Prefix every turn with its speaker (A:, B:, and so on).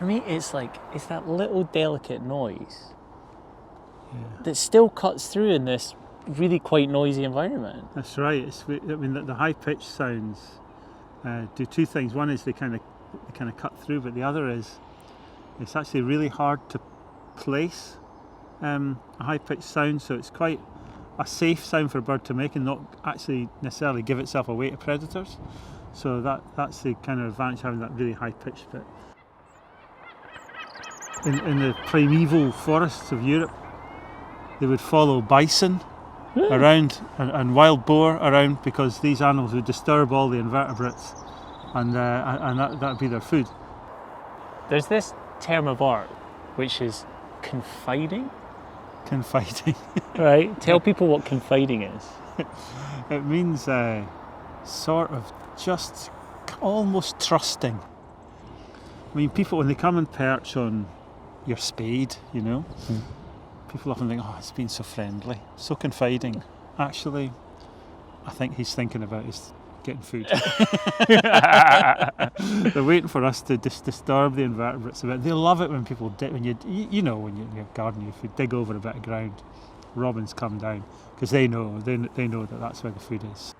A: for me, it's that little delicate noise that still cuts through in this really quite noisy environment.
B: That's right. The high-pitched sounds do two things. One is they kind of cut through, but the other is it's actually really hard to place a high-pitched sound, so it's quite a safe sound for a bird to make and not actually necessarily give itself away to predators. So that's the kind of advantage of having that really high-pitched bit. In the primeval forests of Europe, they would follow bison around and wild boar around, because these animals would disturb all the invertebrates, and that would be their food.
A: There's this term of art which is confiding.
B: Confiding.
A: Right? Tell people what confiding is.
B: It means sort of just almost trusting. I mean, people, when they come and perch on your spade, people often think, oh, it's been so friendly, so confiding. Actually, I think he's thinking about getting food. They're waiting for us to disturb the invertebrates a bit. They love it when people when you in your garden, if you dig over a bit of ground, robins come down, because they know that that's where the food is.